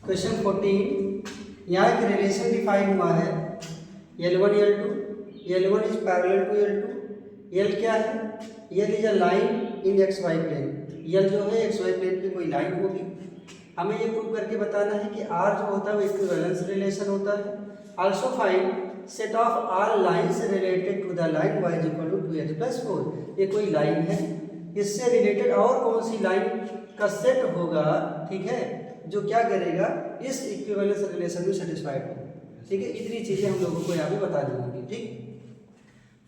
Question 14, यहाँ एक relation define हुआ है L1 L2, L1 is parallel to L2, L क्या है? L is a line in x y plane. L जो है एक्स वाई प्लेन पे कोई लाइन होगी। हमें ये प्रूव करके बताना है कि R जो होता है वो इक्विवेलेंस रिलेशन होता है। Also find set of all lines related to the line y is equal to 2x+4। ये कोई लाइन है, इससे रिलेटेड और कौन सी लाइन का सेट होगा, ठीक है, जो क्या करेगा, इस इक्विवेलेंस रिलेशन में सेटिस्फाइड होगा। ठीक है, इतनी चीजें हम लोगों को यहाँ पे बता दी होंगी। ठीक,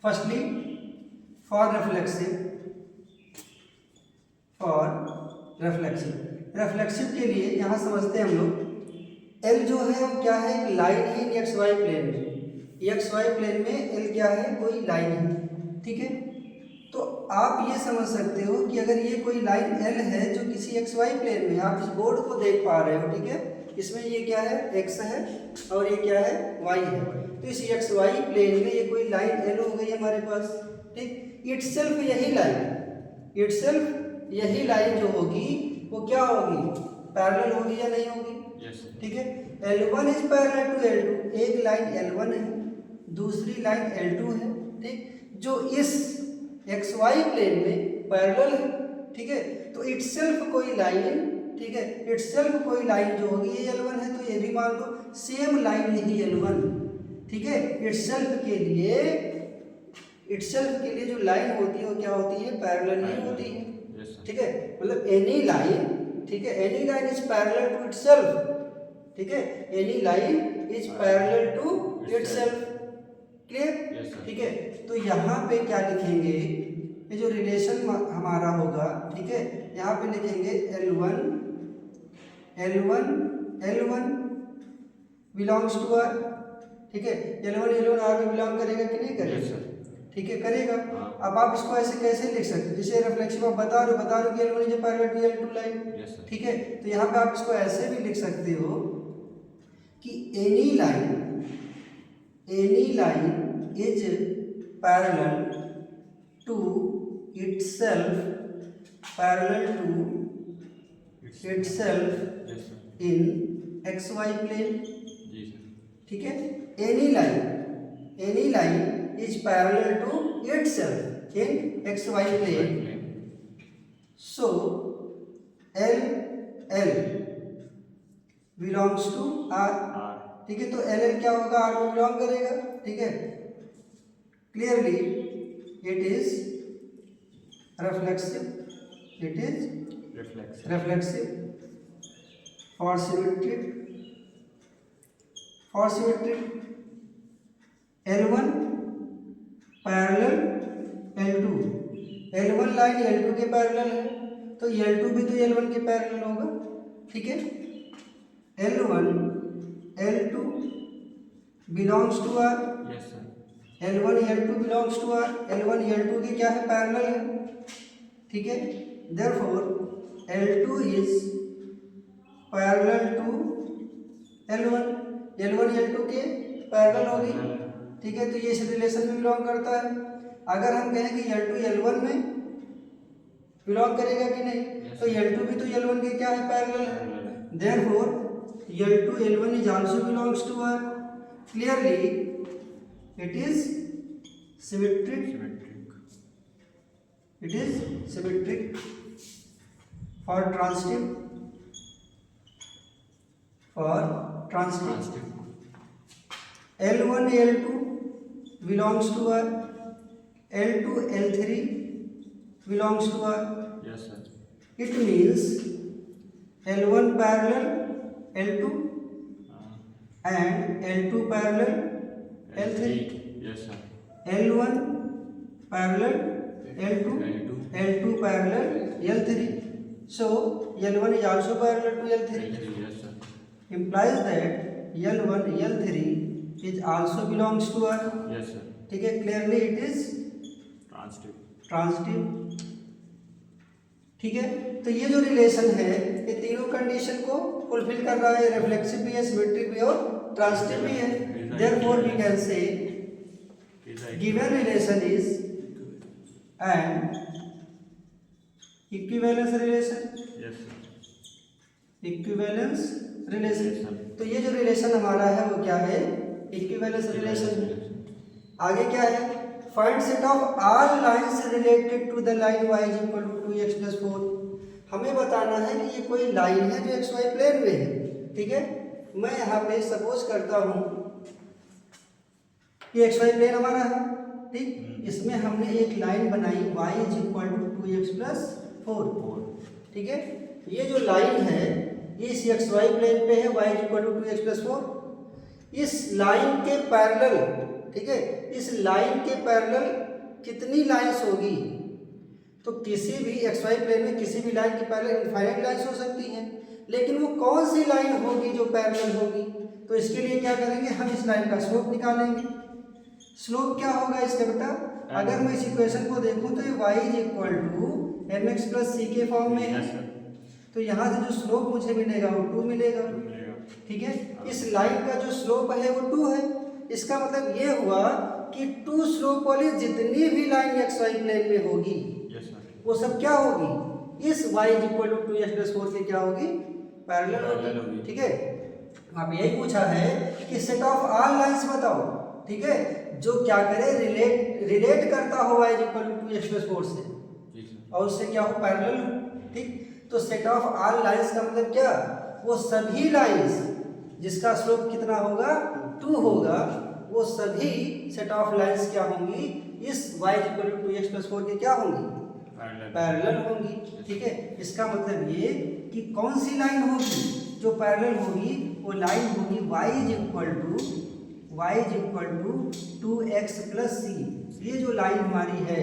फर्स्टली फॉर रिफ्लेक्सिव के लिए यहाँ समझते हैं हम लोग, L जो है वो क्या है, एक लाइन है एक्स वाई प्लेन में। एक्स वाई प्लेन में L क्या है, कोई लाइन है। ठीक है, तो आप ये समझ सकते हो कि अगर ये कोई लाइन L है जो किसी एक्स वाई प्लेन में, आप इस बोर्ड को देख पा रहे हो, ठीक है, इसमें ये क्या है, x है और ये क्या है, y है। तो इस एक्स वाई प्लेन में ये कोई लाइन L हो गई हमारे पास। ठीक, इटसेल्फ यही लाइन जो होगी वो क्या होगी, पैरेलल होगी या नहीं होगी? ठीक है, L1 is parallel to L2, एक लाइन L1 है, दूसरी लाइन L2 है। ठीक, जो इस एक्स वाई प्लेन में पैरेलल है। ठीक है, तो इटसेल्फ कोई लाइन, ठीक है, इटसेल्फ कोई लाइन जो होगी ये L1 है, तो ये भी मान लो सेम लाइन ही L1। ठीक है, इटसेल्फ के लिए जो लाइन होती है वो क्या होती है, पैरेलल ही होती है। ठीक है, मतलब एनी लाइन, ठीक है, any line is parallel to itself. ठीक है, any line is parallel to itself. Clear? ठीक है, तो यहाँ पे क्या लिखेंगे, ये जो रिलेशन हमारा होगा, ठीक है, यहाँ पे लिखेंगे L1 बिलोंग्स टू R। ठीक है, L1 R में बिलोंग करेगा कि नहीं करेगा? ठीक है, करेगा। अब आप इसको ऐसे कैसे लिख सकते हैं, जैसे रिफ्लेक्सिव आप बता रहे हो कि L1 is parallel to L2 line. ठीक है, तो यहाँ पे आप इसको ऐसे भी लिख सकते हो कि any line is parallel to itself in x y plane. ठीक है, any line is parallel to itself in x y plane. So L belongs to R। ठीक है, तो L क्या होगा, R में बिलोंग करेगा। ठीक है, clearly it is reflexive for symmetric L1 parallel L2, L1 line L2 के पैरेलल है, तो L2 भी तो L1 के पैरेलल होगा। ठीक है, L1 L2 belongs to R। L1 L2 belongs to R, L1 L2 के क्या है, पैरेलल है। ठीक है, therefore L2 is parallel to L1 L2 के पैरेलल होगी। ठीक है, तो ये इस रिलेशन में बिलोंग करता है। अगर हम कहें कि L2 L1 में बिलोंग करेगा कि नहीं, तो L2 भी तो L1 के क्या है, पैरेलल है। Therefore L2 L1 is also belongs to R। Clearly it is symmetric for transitive L1 L2 belongs to R, L2 L3 belongs to R. It means L1 parallel L2 and L2 parallel L3, L1 parallel L2, L2 parallel L3. So L1 is also parallel to L3. Implies that L1 L3 is also belongs to R. ठीक है, clearly it is transitive. ठीक है, तो ये जो relation है ये तीनों कंडीशन को फुलफिल कर रहा है, रिफ्लेक्सिव भी है, सिमेट्रिक भी और ट्रांजिटिव भी है। Therefore we can say given relation is an equivalence relation. Equivalence relation. तो ये जो रिलेशन हमारा है वो क्या है, इक्विवेलेंस रिलेशन है। आगे क्या है, find set of all lines related to the line y is equal to 2x plus 4। हमें बताना है कि ये कोई लाइन है जो एक्स वाई प्लेन में है, ठीक है। मैं यहाँ पे सपोज करता हूँ कि एक्स वाई प्लेन हमारा है, ठीक। इसमें हमने एक लाइन बनाई y is equal to 2x plus 4, ठीक है। ये जो लाइन है ये इस एक्स वाई प्लेन पे है, y is equal to 2x plus 4। इस लाइन के पैरेलल, ठीक है, इस लाइन के पैरेलल कितनी लाइंस होगी, तो किसी भी एक्स वाई प्लेन में किसी भी लाइन के पैरेलल इनफाइनाइट लाइंस हो सकती हैं, लेकिन वो कौन सी लाइन होगी जो पैरेलल होगी। तो इसके लिए क्या करेंगे, हम इस लाइन का स्लोप निकालेंगे। स्लोप क्या होगा इसका बेटा, अगर मैं इस इक्वेशन को देखूं तो ये y is equal to mx plus C के फॉर्म में है, तो यहाँ से जो स्लोप मुझे मिलेगा वो 2 मिलेगा, ठीक है। इस लाइन का जो स्लोप है वो 2 है। इसका मतलब ये हुआ कि 2 स्लोप वाली जितनी भी लाइन एक्स वाई प्लेन में होगी वो सब क्या होगी, इस y is equal to 2x plus 4 के क्या होगी, पैरेलल होगी, ठीक है। आप यही पूछा है कि सेट ऑफ ऑल लाइंस बताओ, ठीक है, जो क्या करे, रिलेट करता हो y is equal to 2x plus 4 से और उससे क्या हो, पैरेलल, ठीक। तो सेट ऑफ ऑल लाइंस का मतलब क्या, वो सभी लाइंस जिसका स्लोप कितना होगा, 2 होगा, वो सभी सेट ऑफ लाइंस क्या होंगी, इस y is equal to 2x plus 4 के क्या होंगी, पैरेलल होंगी, ठीक है। इसका मतलब ये कि कौन सी लाइन होगी जो पैरेलल होगी, वो लाइन होगी y is equal to 2x plus C. ये जो लाइन हमारी है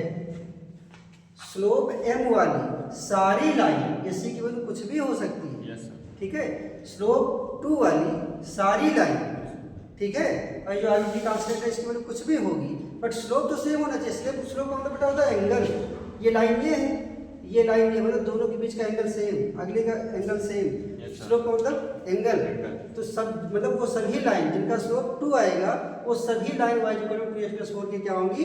स्लोप m वाली सारी लाइन, इसी की वजह कुछ भी हो सकती है, ठीक है। स्लोप 2 वाली सारी लाइन, ठीक है, और जो आगे की कांस्टेंट है इसकी वजह कुछ भी होगी, बट स्लोप तो सेम होना चाहिए। इसलिए स्लोप का मतलब बेटा होता है एंगल। ये लाइन ये है, ये लाइन ये, मतलब दोनों के बीच का एंगल सेम, अगले का एंगल सेम। स्लोप का मतलब एंगल। तो सब मतलब वो सभी लाइन जिनका स्लोप 2 आएगा वो सभी line y equal to 2x plus 4 के क्या होंगी,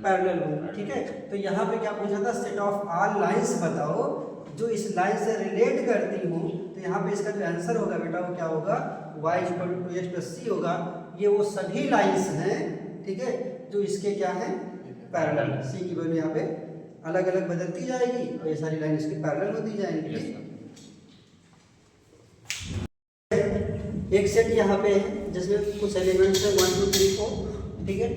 पैरेलल होंगी, ठीक है। तो यहाँ पे क्या पूछा था, सेट ऑफ ऑल लाइंस बताओ जो इस लाइन से रिलेट करती हूँ। तो यहाँ पे इसका जो आंसर होगा बेटा वो क्या होगा, y equal to 2x plus C होगा। ये वो सभी लाइंस हैं, ठीक है, जो इसके क्या हैं, पैरेलल। सी की वैल्यू यहाँ पे अलग अलग बदलती जाएगी और ये सारी लाइन इसकी पैरेलल होती जाएंगी। एक सेट यहाँ पे है जिसमें कुछ एलिमेंट्स है 1 2 3 4, ठीक है,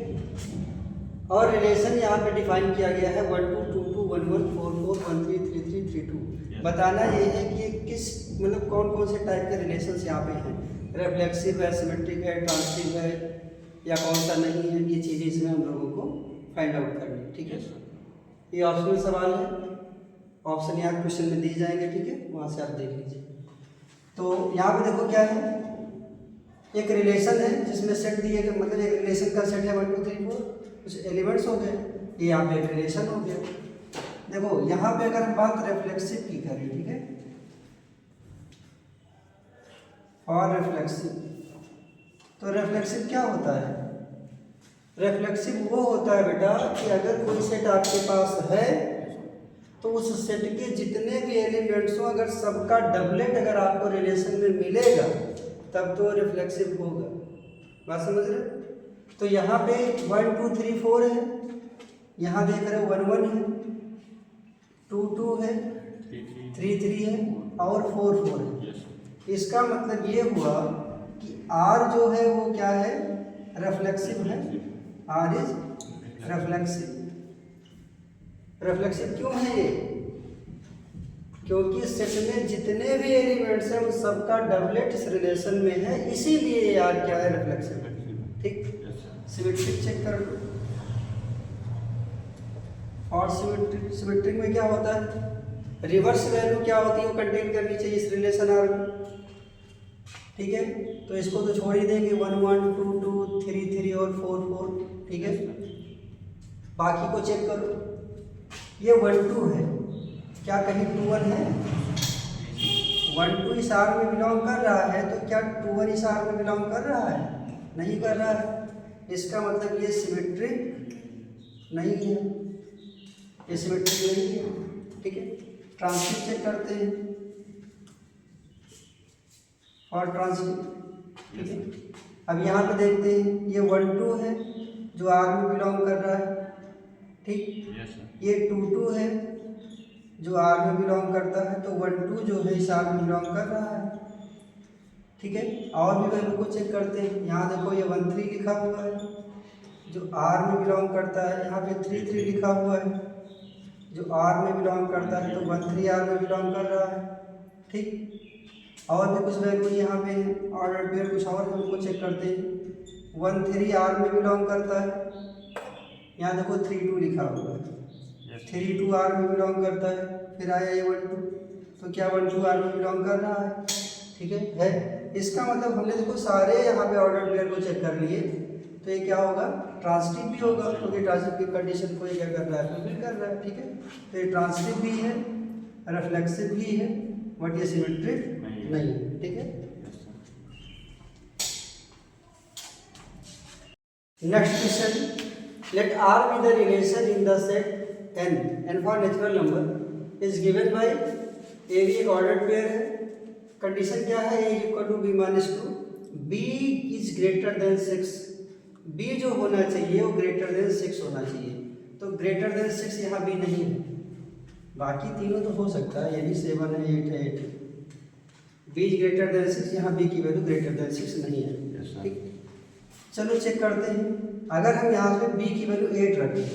और रिलेशन यहाँ पे डिफाइन किया गया है 1 2 2 2 1 1 4 4 1 3 3 3 3 2। बताना ये है कि ये किस मतलब कौन कौन से टाइप के रिलेशंस यहाँ पे हैं, रिफ्लेक्सिव है, सिमेट्रिक है, ट्रांजिटिव है, या कौन सा नहीं है, ये चीज़ें इसमें हम लोगों को फाइंड आउट करनी है, ठीक है। ये ऑप्शनल सवाल है, ऑप्शन यहाँ क्वेश्चन में दिए जाएंगे, ठीक है, वहाँ से आप देख लीजिए। तो यहाँ पे देखो क्या है, एक रिलेशन है जिसमें सेट दिए गए, मतलब एक रिलेशन का सेट है 1 2 3 4, कुछ एलिमेंट्स हो गए, ये यहाँ पे एक रिलेशन हो गया। देखो यहाँ पे अगर हम बात रिफ्लेक्सिव की करें, ठीक है, और रिफ्लेक्सिव, तो रिफ्लेक्सिव क्या होता है, रिफ्लेक्सिव वो होता है बेटा कि अगर कोई सेट आपके पास है तो उस सेट के जितने भी एलिमेंट्स हो, अगर सबका डबलेट अगर आपको रिलेशन में मिलेगा तब तो रिफ्लेक्सिव होगा। बात समझ रहे? तो यहाँ पे 1 2 3 4 है, यहाँ देख रहे हो 1 1 है, 2 2 है, 3 3 है और 4 4 है। इसका मतलब ये हुआ कि R जो है वो क्या है, रिफ्लेक्सिव है। R is reflexive. रिफ्लेक्सिव क्यों है ये, क्योंकि सेट में जितने भी एलिमेंट्स हैं उन सबका डबलेट इस रिलेशन में है, इसीलिए ये R क्या है, रिफ्लेक्सिव, ठीक। सिमेट्रिक चेक कर लो, और सिमेट्रिक में क्या होता है, रिवर्स वैल्यू क्या होती है वो कंटेन करनी चाहिए इस रिलेशन R में, ठीक है। तो इसको तो छोड़ ही देंगे, 1 1 2 2 3 3 और 4 4, ठीक है। बाकी को चेक करो, ये 1 2 है, क्या कहीं 2 1 है, 1 2 इस R में बिलोंग कर रहा है, तो क्या 2 1 इस R में बिलोंग कर रहा है, नहीं कर रहा है। इसका मतलब ये सिमेट्रिक नहीं है, ये सिमेट्रिक नहीं है, ठीक है। ट्रांजिटिव चेक करते हैं, और ट्रांसटिव, ठीक है। अब यहाँ पे देखते हैं, ये 1 2 है जो आर में बिलोंग कर रहा है, ठीक। ये 2 2 है जो आर में बिलोंग करता है, तो 1 2 जो है इस आर में बिलोंग कर रहा है, ठीक है। और भी वैल्यू को चेक करते हैं। यहाँ देखो ये 1 3 लिखा हुआ है जो आर में बिलोंग करता है, यहाँ पे 3 3 लिखा हुआ है जो आर में बिलोंग करता है, तो 1 3 आर में बिलोंग कर रहा है, ठीक। और भी कुछ वैल्यू यहाँ पे ऑर्डर पेयर कुछ और हम उनको चेक करते हैं। 1 3 आर में बिलोंग करता है, यहाँ देखो 3 2 लिखा हुआ है, 3 2 आर में बिलोंग करता है, फिर आया ये 1 2, तो क्या 1 2 आर में बिलोंग कर रहा है, ठीक है। इसका मतलब हमने देखो सारे यहाँ पे ऑर्डर पेयर को चेक कर लिए, तो ये क्या होगा, ट्रांसटिव भी होगा, क्योंकि ट्रांसटिव की कंडीशन को ये क्या कर रहा है, फुलफिल कर रहा है, ठीक है। तो ये ट्रांसटिव भी है, रिफ्लेक्सिव भी है, बट ये सिमेट्रिक नहीं है, ठीक है। Next question, let R be the relation in the set n for natural number is given by A B एक ऑर्डर पेयर है। कंडीशन क्या है, a equal to b minus 2, b is greater than 6, b जो होना चाहिए वो greater than 6 होना चाहिए, तो ग्रेटर देन 6 यहाँ b नहीं है, बाकी तीनों तो हो सकता है, ये भी 7 है 8 है 8, b इज ग्रेटर देन 6, यहाँ b की वैल्यू ग्रेटर देन 6 नहीं है, ठीक। चलो चेक करते हैं, अगर हम यहाँ पे b की वैल्यू 8 रखें,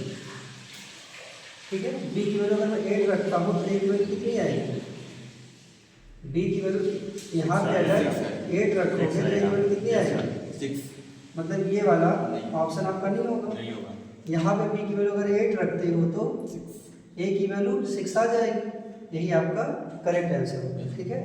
ठीक है, b की वैल्यू अगर मैं 8 रखता हूँ तो a की वैल्यू कितनी आएगी, b की वैल्यू यहाँ पे अगर 8 रखोगे तो a की वैल्यू कितनी आएगी 6, मतलब ये वाला ऑप्शन आपका नहीं होगा। यहाँ पे b की वैल्यू अगर 8 रखते हो तो a की वैल्यू 6 आ जाएगी, यही आपका करेक्ट आंसर होगा, ठीक है।